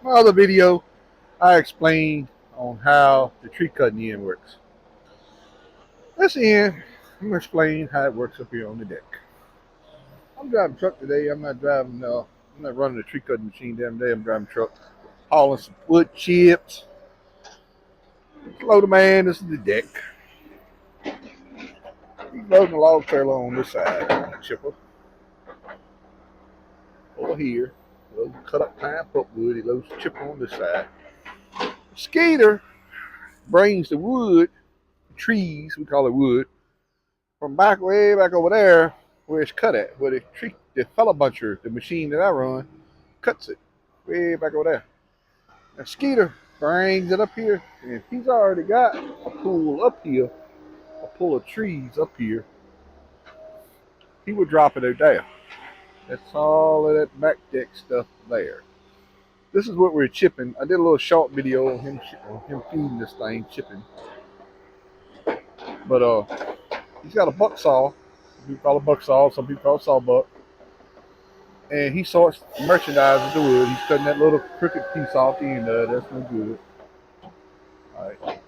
My other video, I explained on how the tree cutting end works. This end, I'm gonna explain how it works up here on the deck. I'm driving truck today. I'm not driving. I'm not running the tree cutting machine damn day. I'm driving truck, hauling some wood chips. Hello, the man. This is the deck. He's loading a log trailer on this side. Chipper over here. Loads cut up pine pulpwood. He loads the chipper on this side. Skater brings the wood, trees, we call it wood, from back way back over there where it's cut at, where the fella buncher, the machine that I run, cuts it way back over there. And Skeeter brings it up here, and if he's already got a pool up here, a pool of trees up here, he would drop it out there. That's all of that back deck stuff there. This is what we're chipping. I did a little short video of him feeding this thing, chipping. But he's got a buck saw. Some people call it buck saw, some people call it sawbuck. And he sorts merchandise with the wood. He's cutting that little crooked piece off the end of it. That's no good. Alright.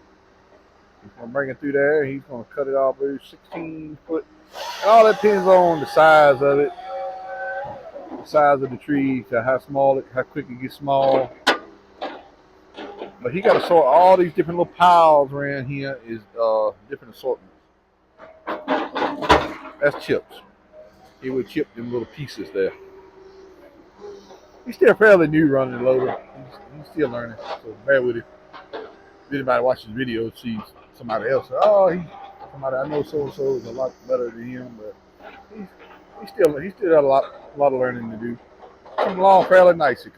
He's gonna bring it through there. He's gonna cut it off about 16 foot. And all that depends on the size of it, the size of the tree, to how small it, how quick it gets small. But he got to sort all these different little piles around here is different assortments. That's chips. He would chip them little pieces there. He's still fairly new running the loader. He's still learning, so bear with him. If anybody watches video sees somebody else, somebody I know so and so is a lot better than him, but he's still got a lot of learning to do. Coming along fairly nicely.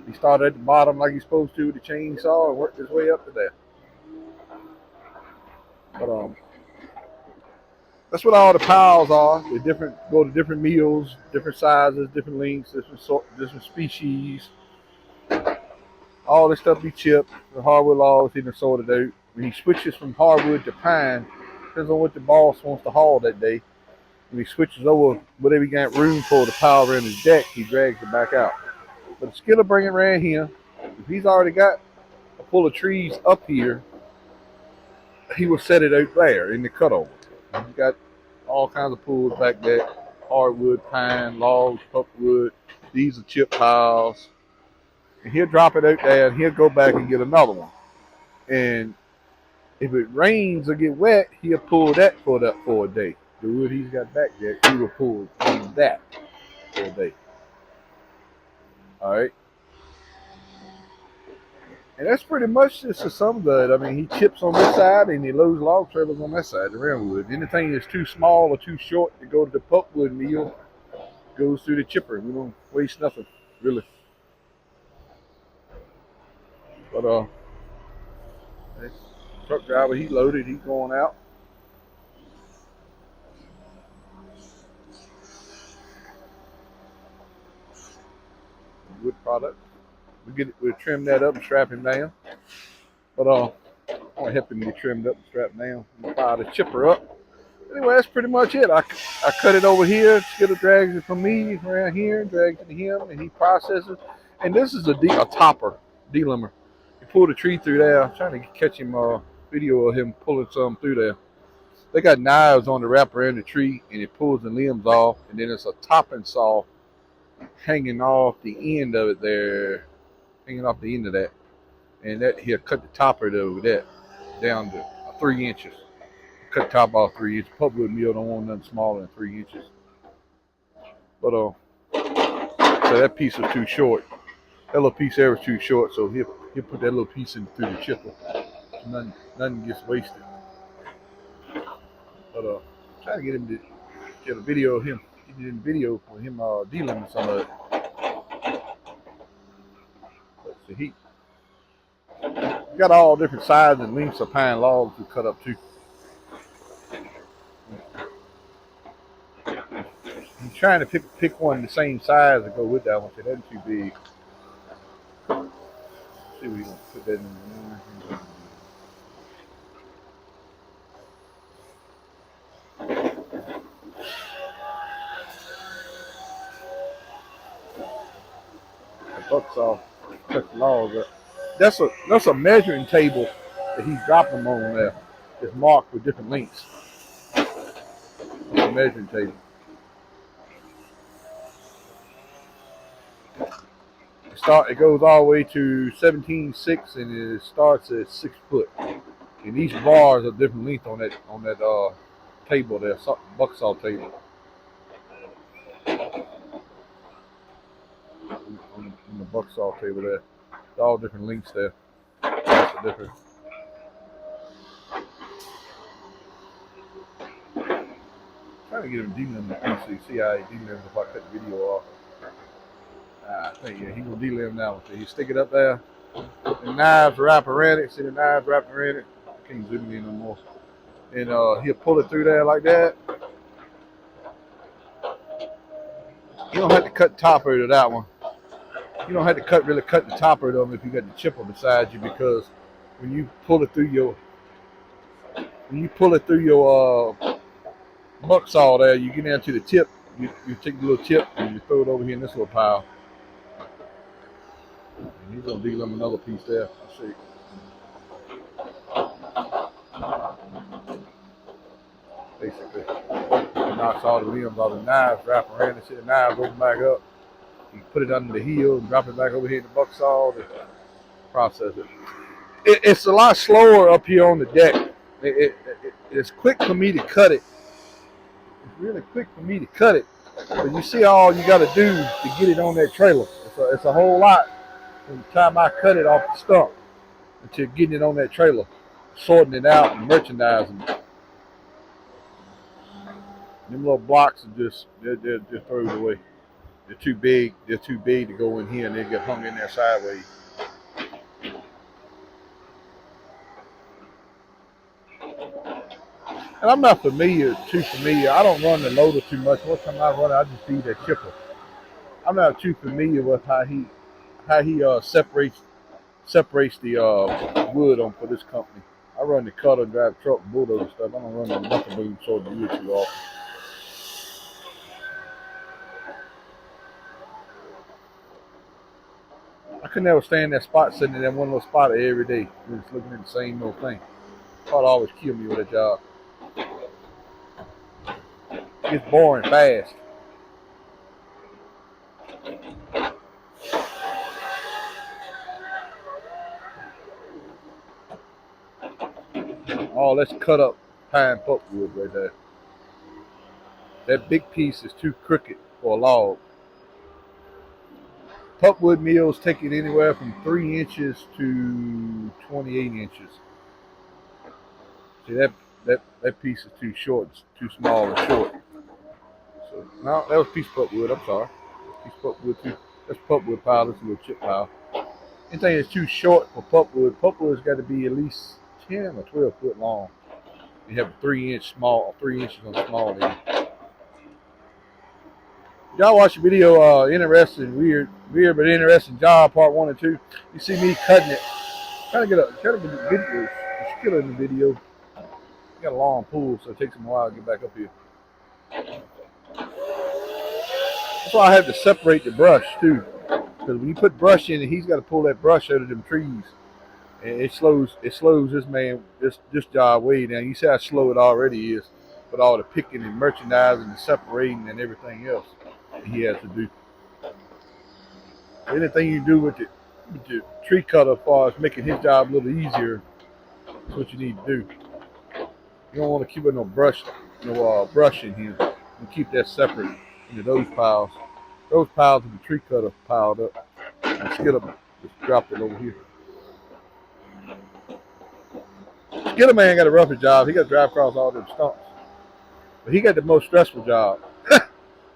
He started at the bottom like he's supposed to with the chainsaw and worked his way up to there. But that's what all the piles are. They go to different meals, different sizes, different lengths, different species. All this stuff be chipped. The hardwood logs he done sorted out. When he switches from hardwood to pine, depends on what the boss wants to haul that day. When he switches over, whatever he got room for the pile around his deck, he drags it back out. But the skiller bring it around here. If he's already got a pull of trees up here, he will set it out there in the cutover. He's got all kinds of pools back there: hardwood, pine, logs, pulpwood. These are chip piles. And he'll drop it out there, and he'll go back and get another one. And if it rains or get wet, he'll pull that for a day. The wood he's got back there, he will pull that for a day. All right. And that's pretty much just a sum of it. I mean, he chips on this side and he loads log trailers on that side, the round wood. Anything that's too small or too short to go to the pulpwood mill goes through the chipper. We don't waste nothing, really. But this truck driver, he loaded, he's going out. Wood product. We'll trim that up and strap him down. But I want to help him get trimmed up and strapped down. And fire the chipper up. Anyway, that's pretty much it. I cut it over here. Skidder drags it from me around here, drags it to him, and he processes. And this is a topper, delimber. He pulled a tree through there. I'm trying to catch him video of him pulling some through there. They got knives on the wrap around the tree, and it pulls the limbs off, and then it's a topping saw hanging off the end of it there, hanging off the end of that. And that he'll cut the topper over that down to 3 inches. Cut the top off 3 inches. Pulpwood mill don't want nothing smaller than 3 inches. But so that piece was too short. That little piece there was too short, so he'll put that little piece in through the chipper. So nothing gets wasted. But trying to get him to get a video of him, for him dealing with some of it. But so he got all different sizes and lengths of pine logs to cut up too. He's trying to pick one the same size to go with that one. So that's too big. Let's see if we can put that in there. buck saw, cut the logs up. That's a measuring table that he's dropping them on there. It's marked with different lengths. It's a measuring table. It goes all the way to 17.6 and it starts at 6 foot. And each bars are different length on that table there, buck saw table. On the buck saw table there. It's all different lengths there. Lots of different. Trying to get him delimber the piece so you see how he delimbers if I cut the video off. I think yeah, he gonna delimber now. So you stick it up there. The knives wrap around it. See the knives wrapping around it? I can't zoom in no more. And he'll pull it through there like that. You don't have to cut the topper of that one. You don't have to really cut the topper of them if you got the chipper beside you, because when you pull it through your buck saw there, you get down to the tip. You take the little tip and you throw it over here in this little pile. And he's gonna delimber another piece there. I'll show you. Basically, he knocks all the limbs, all the knives, wrap around and shit. The knives open back up. You put it under the heel and drop it back over here in the buck saw to process it. It's a lot slower up here on the deck. It's quick for me to cut it. It's really quick for me to cut it. But you see all you got to do to get it on that trailer. It's a whole lot from the time I cut it off the stump until getting it on that trailer, sorting it out and merchandising it. Them little blocks are just thrown away. They're too big. They're too big to go in here, and they get hung in there sideways. And I'm not too familiar. I don't run the loader too much. Most time I run it, I just feed that chipper. I'm not too familiar with how he separates the wood on for this company. I run the cutter, drive truck, bulldozer stuff. I don't run the knuckle boom sort of wood too often. I could never stand that spot sitting in that one little spot every day, just looking at the same little thing. Thought always kill me with a job. It's boring fast. Oh, let's cut up pine pulpwood right there. That big piece is too crooked for a log. Pulpwood mills take it anywhere from 3 inches to 28 inches. See, that piece is too short, too small and short. So, no, that was piece of pulpwood. I'm sorry. Piece of pulpwood too. That's pulpwood pile. That's a little chip pile. Anything that's too short for pulpwood's got to be at least 10 or 12 foot long. You have a 3 inches on the small end. Y'all watch the video, interesting, weird but interesting job, part 1 and 2. You see me cutting it. Trying to get a video, skill in the video. Got a long pull, so it takes him a while to get back up here. That's why I have to separate the brush too, because when you put brush in it, he's got to pull that brush out of them trees, and it slows this man this job way down. You see how slow it already is, with all the picking and merchandising and separating and everything else that he has to do. Anything you do with the tree cutter, as far as making his job a little easier, that's what you need to do. You don't want to keep no brush in here. You keep that separate into those piles. Those piles of the tree cutter piled up. And Skidder just dropped it over here. Skidder man got a rougher job. He got to drive across all them stumps. But he got the most stressful job.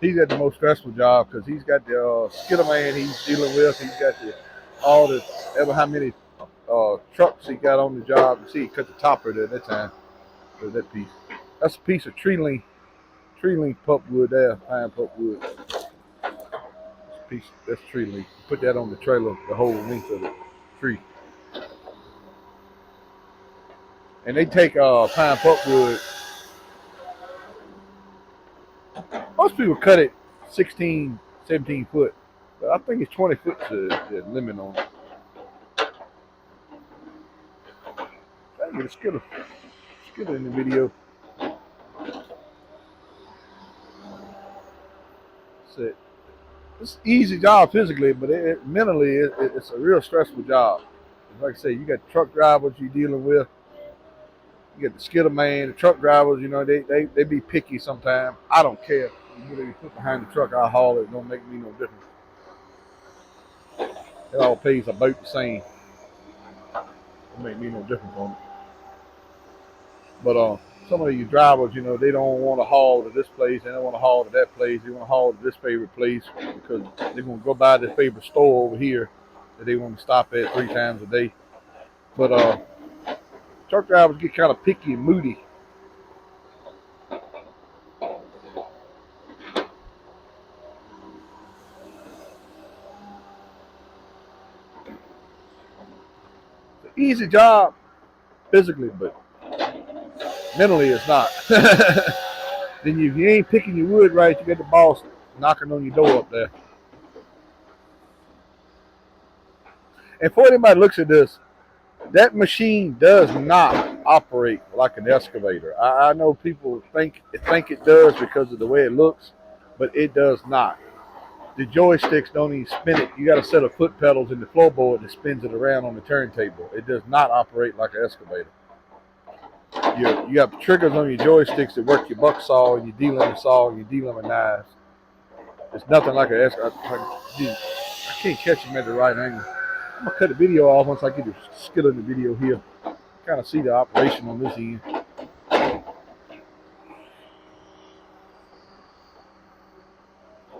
He's got the most stressful job because he's got the Skidder man he's dealing with. He's got ever how many trucks he got on the job. You see, he cut the topper there that time. So that piece. That's a piece of tree length pulpwood there, pine pulpwood. That's tree length. Put that on the trailer, the whole length of the tree. And they take pine pulpwood. Most people cut it 16, 17 foot. But I think it's 20 foot the limit on it. I get a skidder in the video. So it's an easy job physically, but mentally it's a real stressful job. Like I say, you got truck drivers you're dealing with. You got the skidder man, the truck drivers. You know, they be picky sometimes. I don't care. You put behind the truck, I haul it. It don't make me no difference. It all pays about the same. It make me no difference on it. But some of you drivers, you know, they don't want to haul to this place. They don't want to haul to that place. They want to haul to this favorite place because they're going to go by this favorite store over here that they want to stop at 3 times a day. But truck drivers get kind of picky and moody. It's an easy job physically, but mentally it's not. Then if you ain't picking your wood right, you get the boss knocking on your door up there. And before anybody looks at this, that machine does not operate like an excavator. I know people think it does because of the way it looks, but it does not. The joysticks don't even spin it. You got a set of foot pedals in the floorboard that spins it around on the turntable. It does not operate like an excavator. You got triggers on your joysticks that work your buck saw and your delimber saw and your delimber knives. It's nothing like an excavator. I can't catch them at the right angle. I'm gonna cut the video off once I get the skidder in the video here. Kind of see the operation on this end.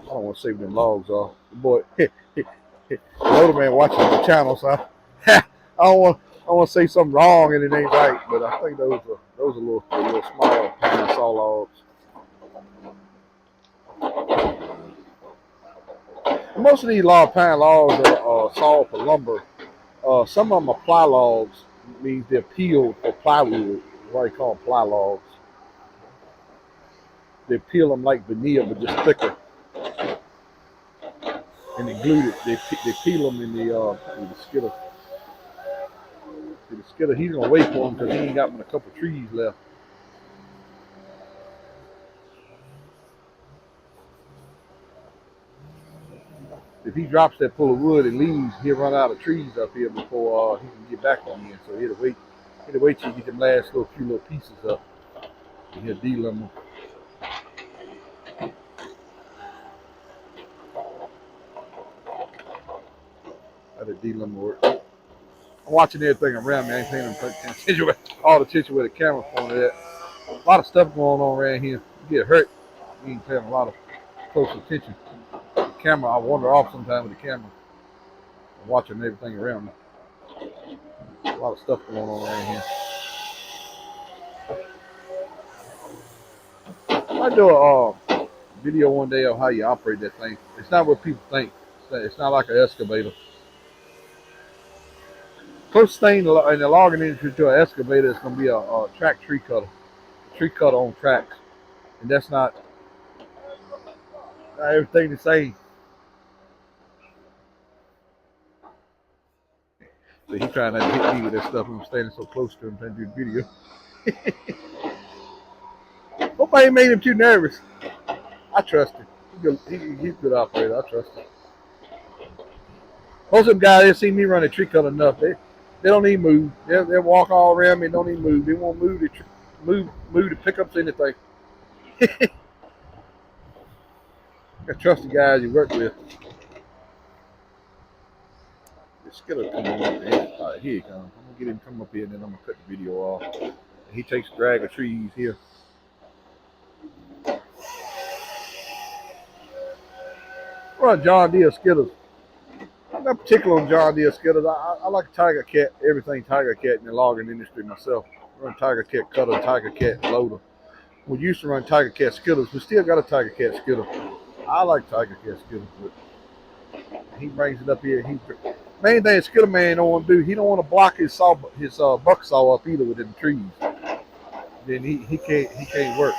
I don't want to save them logs off. The boy, the older man watching the channel, so I don't want to say something wrong and it ain't right. But I think those are little small pine saw logs. Most of these log pine logs are sawed for lumber. Some of them are ply logs, means they're peeled for plywood. That's why they call them ply logs. They peel them like veneer, but just thicker. And they glued it. They peel them in the skidder. The skidder, he's gonna wait for him because he ain't got but a couple trees left. If he drops that full of wood and leaves, he'll run out of trees up here before he can get back on in. So he'll wait till you get them last few little pieces up. And he'll delimber. How the delimber work. I'm watching everything around me. I ain't paying attention all the attention where the camera pointed at. A lot of stuff going on around here. You get hurt. You ain't paying a lot of close attention. The camera, I wander off sometimes with the camera. I'm watching everything around me. A lot of stuff going on around here. I do a video one day of how you operate that thing. It's not what people think. It's not like an excavator. Closest thing in the logging industry to an excavator is going to be a track tree cutter. Tree cutter on tracks. And that's not everything the same. So he's trying not to hit me with that stuff. I'm standing so close to him trying to do the video. Hope I ain't made him too nervous. I trust him. He's a good operator. I trust him. Most of them guys, they see me run a tree cutter enough. They don't even move. They'll walk all around me and don't even move. They won't move to pick up anything. I trust the guys you work with. The skidder coming up here. Here he comes. I'm gonna get him to come up here and then I'm gonna cut the video off. And he takes a drag of trees here. Run John Deere skidders. I'm not particular on John Deere skidders. I like Tiger Cat, everything Tiger Cat in the logging industry myself. I run Tiger Cat cutter, Tiger Cat loader. We used to run Tiger Cat skidders. We still got a Tiger Cat skidder. I like Tiger Cat skidders, but he brings it up here. Main thing skidder man don't want to do, he don't want to block his buck saw up either with them trees. Then he can't work.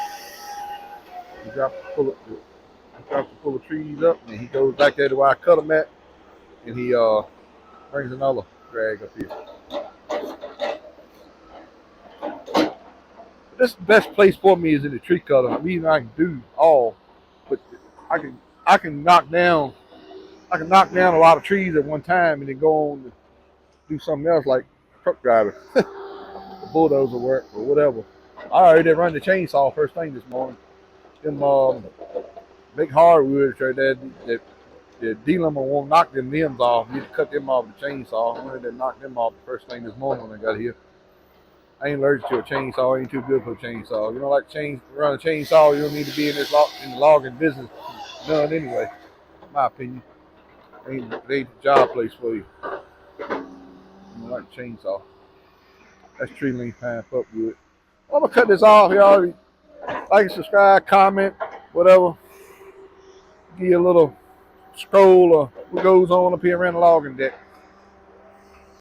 He dropped the bullet. He starts to pull the trees up, and he goes back there to where I cut them at, and he brings another drag up here. This best place for me is in the tree cutter. The reason I can do all, but I can I can knock down I can knock down a lot of trees at one time and then go on to do something else like truck driving, bulldozer work or whatever. I already run the chainsaw first thing this morning. Them big hardwoods right there, the delimber won't knock them limbs off. You need to cut them off with the chainsaw. I wanted to knock them off the first thing this morning when I got here. I ain't allergic to a chainsaw. I ain't too good for a chainsaw. You don't like run a chainsaw, you don't need to be in in the logging business. None anyway, in my opinion. It ain't the job place for you. You don't like a chainsaw. That's tree length pine up good. I'm gonna cut this off, y'all. Like, subscribe, comment, whatever. Give you a little scroll of what goes on up here around the logging deck.